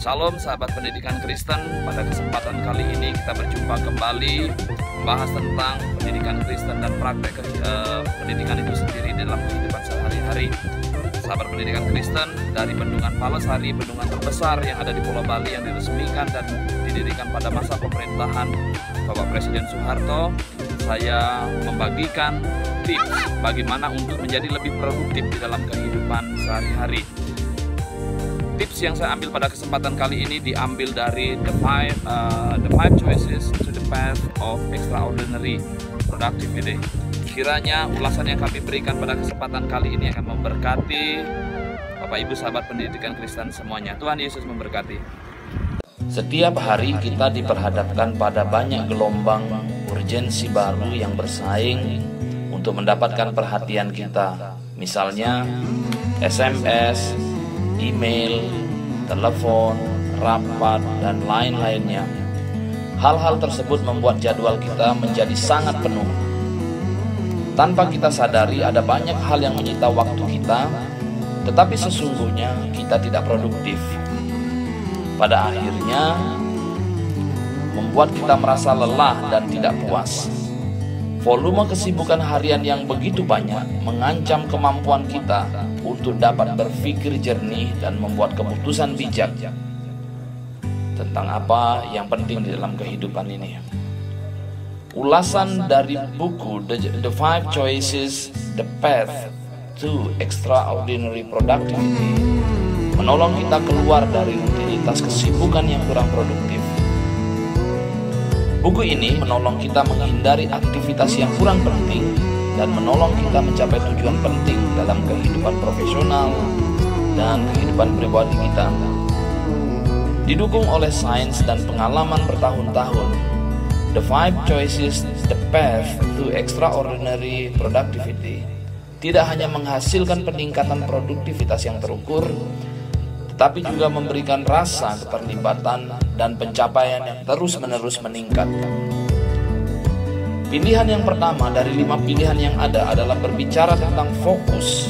Salam sahabat pendidikan Kristen, pada kesempatan kali ini kita berjumpa kembali membahas tentang pendidikan Kristen dan praktek pendidikan itu sendiri dalam kehidupan sehari-hari. Sahabat pendidikan Kristen, dari Bendungan Palasari, bendungan terbesar yang ada di Pulau Bali yang diresmikan dan didirikan pada masa pemerintahan Bapak Presiden Soeharto, saya membagikan tips bagaimana untuk menjadi lebih produktif di dalam kehidupan sehari-hari. Tips yang saya ambil pada kesempatan kali ini diambil dari the five choices to the path of extraordinary productivity. Kiranya ulasan yang kami berikan pada kesempatan kali ini akan memberkati Bapak Ibu sahabat pendidikan Kristen semuanya. Tuhan Yesus memberkati. Setiap hari kita diperhadapkan pada banyak gelombang urgensi baru yang bersaing untuk mendapatkan perhatian kita. Misalnya SMS, email, telepon, rapat, dan lain-lainnya. Hal-hal tersebut membuat jadwal kita menjadi sangat penuh. Tanpa kita sadari ada banyak hal yang menyita waktu kita, tetapi sesungguhnya kita tidak produktif. Pada akhirnya membuat kita merasa lelah dan tidak puas. Volume kesibukan harian yang begitu banyak mengancam kemampuan kita untuk dapat berpikir jernih dan membuat keputusan bijak tentang apa yang penting di dalam kehidupan ini. Ulasan dari buku The Five Choices, The Path to Extraordinary Productivity menolong kita keluar dari rutinitas kesibukan yang kurang produktif. Buku ini menolong kita menghindari aktivitas yang kurang penting dan menolong kita mencapai tujuan penting dalam kehidupan profesional dan kehidupan pribadi kita. Didukung oleh sains dan pengalaman bertahun-tahun, The Five Choices, The Path to Extraordinary Productivity tidak hanya menghasilkan peningkatan produktivitas yang terukur, tetapi juga memberikan rasa keterlibatan dan pencapaian yang terus-menerus meningkat. Pilihan yang pertama dari 5 pilihan yang ada adalah berbicara tentang fokus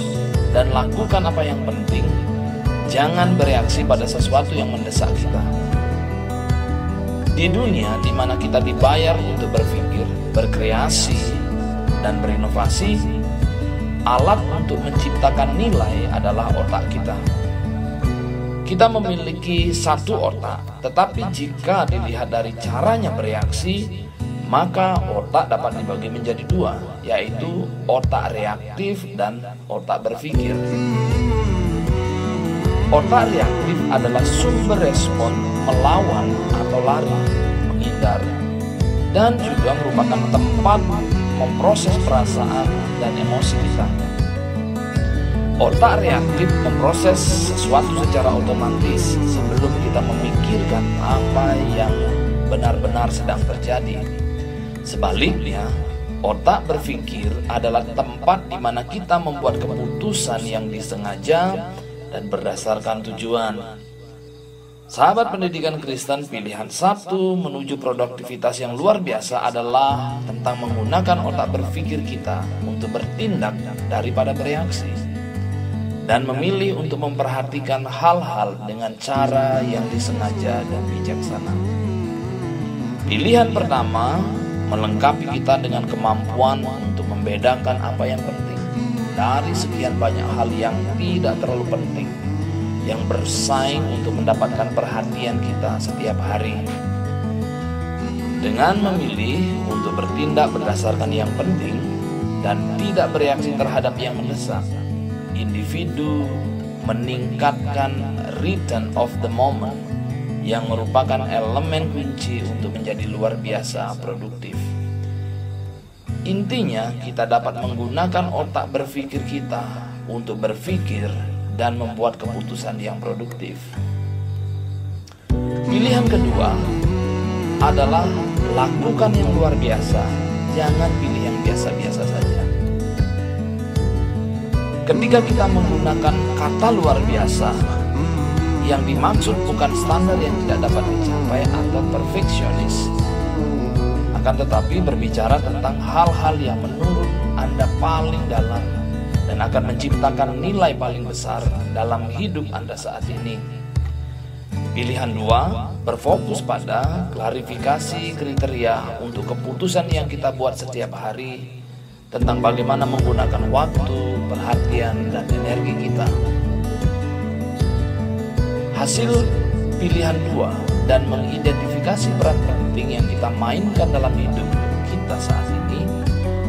dan lakukan apa yang penting. Jangan bereaksi pada sesuatu yang mendesak kita. Di dunia di mana kita dibayar untuk berpikir, berkreasi, dan berinovasi, alat untuk menciptakan nilai adalah otak kita. Kita memiliki satu otak, tetapi jika dilihat dari caranya bereaksi, maka otak dapat dibagi menjadi 2, yaitu otak reaktif dan otak berpikir. Otak reaktif adalah sumber respon melawan atau lari, menghindar, dan juga merupakan tempat memproses perasaan dan emosi kita. Otak reaktif memproses sesuatu secara otomatis sebelum kita memikirkan apa yang benar-benar sedang terjadi. Sebaliknya, otak berpikir adalah tempat di mana kita membuat keputusan yang disengaja dan berdasarkan tujuan. Sahabat pendidikan Kristen, pilihan 1 menuju produktivitas yang luar biasa adalah tentang menggunakan otak berpikir kita untuk bertindak daripada bereaksi, dan memilih untuk memperhatikan hal-hal dengan cara yang disengaja dan bijaksana. Pilihan pertama melengkapi kita dengan kemampuan untuk membedakan apa yang penting dari sekian banyak hal yang tidak terlalu penting, yang bersaing untuk mendapatkan perhatian kita setiap hari. Dengan memilih untuk bertindak berdasarkan yang penting dan tidak bereaksi terhadap yang mendesak, individu meningkatkan return of the moment yang merupakan elemen kunci untuk menjadi luar biasa produktif. Intinya, kita dapat menggunakan otak berpikir kita untuk berpikir dan membuat keputusan yang produktif. Pilihan kedua adalah lakukan yang luar biasa, jangan pilih yang biasa-biasa saja. Ketika kita menggunakan kata luar biasa, yang dimaksud bukan standar yang tidak dapat dicapai atau perfeksionis, akan tetapi berbicara tentang hal-hal yang menurut Anda paling dalam dan akan menciptakan nilai paling besar dalam hidup Anda saat ini. Pilihan 2 berfokus pada klarifikasi kriteria untuk keputusan yang kita buat setiap hari tentang bagaimana menggunakan waktu, perhatian, dan energi kita. Hasil pilihan 2 dan mengidentifikasi peran penting yang kita mainkan dalam hidup kita saat ini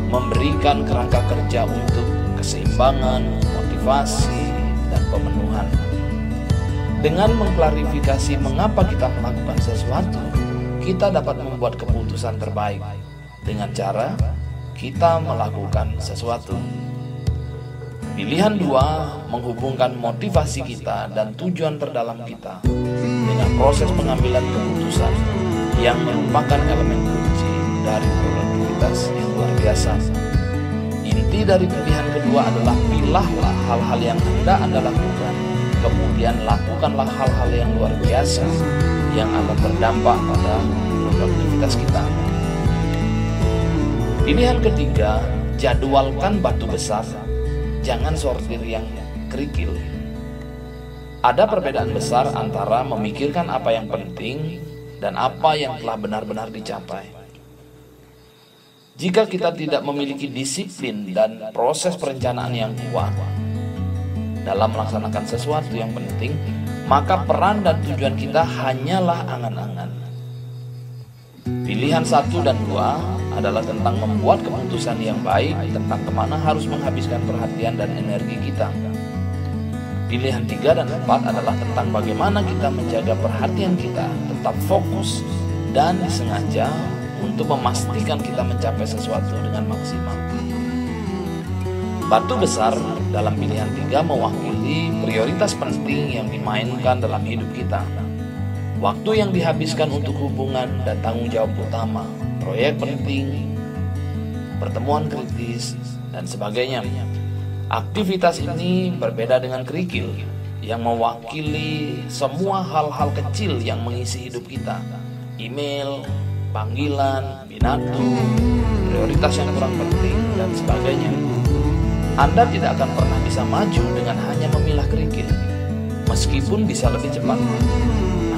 memberikan kerangka kerja untuk keseimbangan, motivasi, dan pemenuhan. Dengan mengklarifikasi mengapa kita melakukan sesuatu, kita dapat membuat keputusan terbaik dengan cara kita melakukan sesuatu. Pilihan 2 menghubungkan motivasi kita dan tujuan terdalam kita dengan proses pengambilan keputusan yang merupakan elemen kunci dari produktivitas yang luar biasa. Inti dari pilihan kedua adalah pilihlah hal-hal yang Anda lakukan, kemudian lakukanlah hal-hal yang luar biasa yang akan berdampak pada produktivitas kita. Pilihan ketiga, jadwalkan batu besar, jangan sortir yang kerikil. Ada perbedaan besar antara memikirkan apa yang penting dan apa yang telah benar-benar dicapai. Jika kita tidak memiliki disiplin dan proses perencanaan yang kuat dalam melaksanakan sesuatu yang penting, maka peran dan tujuan kita hanyalah angan-angan. Pilihan 1 dan 2 adalah tentang membuat keputusan yang baik tentang kemana harus menghabiskan perhatian dan energi kita. Pilihan 3 dan 4 adalah tentang bagaimana kita menjaga perhatian kita tetap fokus dan disengaja untuk memastikan kita mencapai sesuatu dengan maksimal. Batu besar dalam pilihan 3 mewakili prioritas penting yang dimainkan dalam hidup kita. Waktu yang dihabiskan untuk hubungan dan tanggung jawab utama, proyek penting, pertemuan kritis, dan sebagainya. Aktivitas ini berbeda dengan kerikil yang mewakili semua hal-hal kecil yang mengisi hidup kita. Email, panggilan, binatu, prioritas yang kurang penting, dan sebagainya. Anda tidak akan pernah bisa maju dengan hanya memilah kerikil. Meskipun bisa lebih cepat,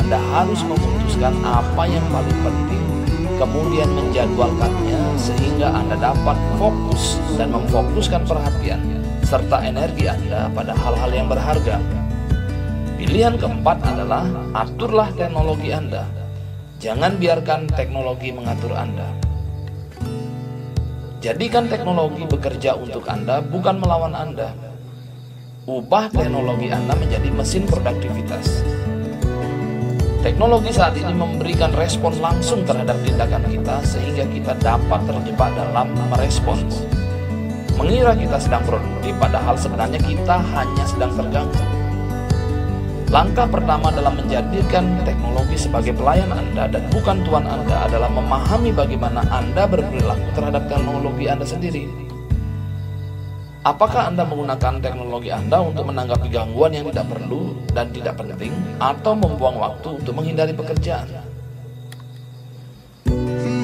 Anda harus memutuskan apa yang paling penting, kemudian menjadwalkannya sehingga Anda dapat fokus dan memfokuskan perhatian serta energi Anda pada hal-hal yang berharga. Pilihan keempat adalah aturlah teknologi Anda. Jangan biarkan teknologi mengatur Anda. Jadikan teknologi bekerja untuk Anda, bukan melawan Anda. Ubah teknologi Anda menjadi mesin produktivitas. Teknologi saat ini memberikan respon langsung terhadap tindakan kita sehingga kita dapat terjebak dalam merespons. Mengira kita sedang produktif padahal sebenarnya kita hanya sedang terganggu. Langkah pertama dalam menjadikan teknologi sebagai pelayan Anda dan bukan tuan Anda adalah memahami bagaimana Anda berperilaku terhadap teknologi Anda sendiri. Apakah Anda menggunakan teknologi Anda untuk menanggapi gangguan yang tidak perlu dan tidak penting, atau membuang waktu untuk menghindari pekerjaan?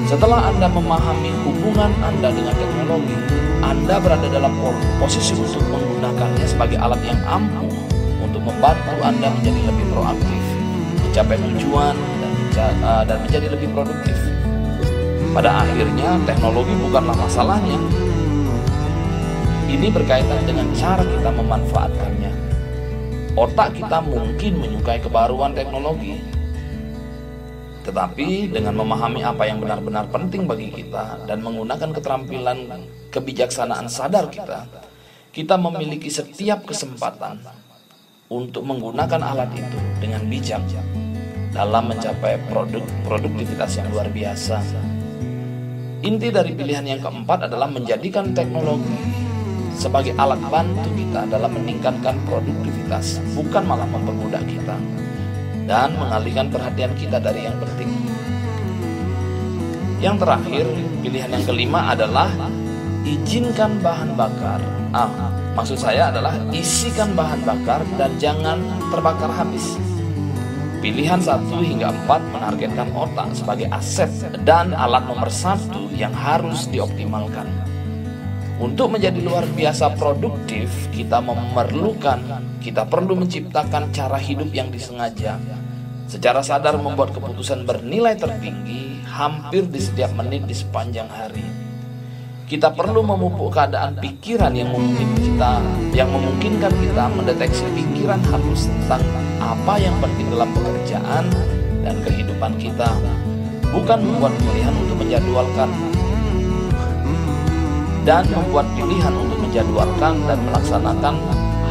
Setelah Anda memahami hubungan Anda dengan teknologi, Anda berada dalam posisi untuk menggunakannya sebagai alat yang ampuh untuk membantu Anda menjadi lebih proaktif, mencapai tujuan, dan menjadi lebih produktif. Pada akhirnya, teknologi bukanlah masalahnya. Ini berkaitan dengan cara kita memanfaatkannya. Otak kita mungkin menyukai kebaruan teknologi, tetapi dengan memahami apa yang benar-benar penting bagi kita dan menggunakan keterampilan kebijaksanaan sadar kita memiliki setiap kesempatan untuk menggunakan alat itu dengan bijak dalam mencapai produktivitas yang luar biasa. Inti dari pilihan yang keempat adalah menjadikan teknologi sebagai alat bantu kita dalam meningkatkan produktivitas, bukan malah mempermudah kita dan mengalihkan perhatian kita dari yang penting. Yang terakhir, pilihan yang kelima adalah izinkan bahan bakar. Maksud saya adalah isikan bahan bakar dan jangan terbakar habis. Pilihan 1 hingga 4 menargetkan otak sebagai aset dan alat nomor 1 yang harus dioptimalkan. Untuk menjadi luar biasa produktif, kita perlu menciptakan cara hidup yang disengaja secara sadar membuat keputusan bernilai tertinggi hampir di setiap menit di sepanjang hari. Kita perlu memupuk keadaan pikiran yang memungkinkan kita mendeteksi pikiran halus tentang apa yang penting dalam pekerjaan dan kehidupan kita, bukan membuat pilihan untuk menjadwalkan dan melaksanakan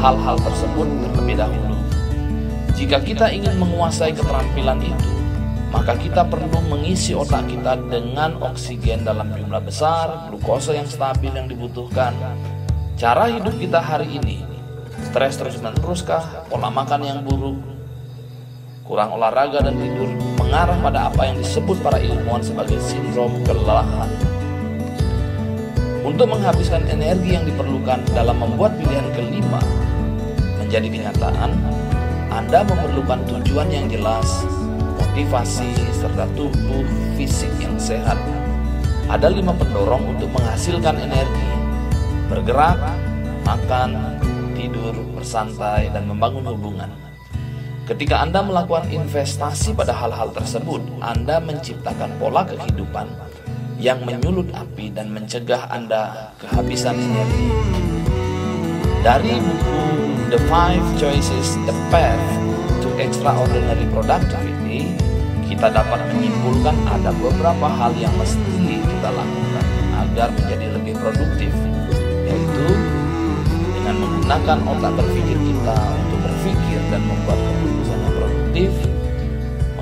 hal-hal tersebut terlebih dahulu. Jika kita ingin menguasai keterampilan itu, maka kita perlu mengisi otak kita dengan oksigen dalam jumlah besar, glukosa yang stabil yang dibutuhkan. Cara hidup kita hari ini, stres terus-meneruskah, pola makan yang buruk, kurang olahraga dan tidur, mengarah pada apa yang disebut para ilmuwan sebagai sindrom kelelahan. Untuk menghabiskan energi yang diperlukan dalam membuat pilihan kelima menjadi kenyataan, Anda memerlukan tujuan yang jelas, motivasi, serta tubuh fisik yang sehat. Ada 5 pendorong untuk menghasilkan energi: bergerak, makan, tidur, bersantai, dan membangun hubungan. Ketika Anda melakukan investasi pada hal-hal tersebut, Anda menciptakan pola kehidupan yang menyulut api dan mencegah Anda kehabisan energi. Dari buku The 5 Choices, The Path to Extraordinary Productivity, kita dapat menyimpulkan ada beberapa hal yang mesti kita lakukan agar menjadi lebih produktif, yaitu dengan menggunakan otak berpikir kita untuk berpikir dan membuat keputusan yang produktif,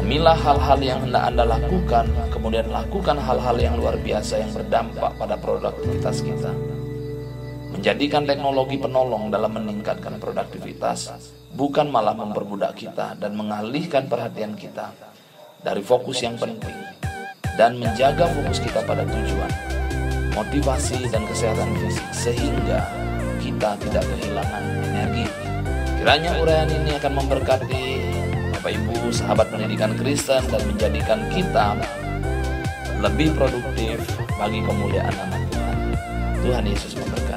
memilah hal-hal yang hendak Anda lakukan, kemudian lakukan hal-hal yang luar biasa yang berdampak pada produktivitas kita. Menjadikan teknologi penolong dalam meningkatkan produktivitas, bukan malah memperbudak kita dan mengalihkan perhatian kita dari fokus yang penting, dan menjaga fokus kita pada tujuan, motivasi, dan kesehatan fisik, sehingga kita tidak kehilangan energi. Kiranya uraian ini akan memberkati Bapak Ibu sahabat pendidikan Kristen dan menjadikan kita lebih produktif bagi kemuliaan nama Tuhan. Tuhan Yesus memberkati.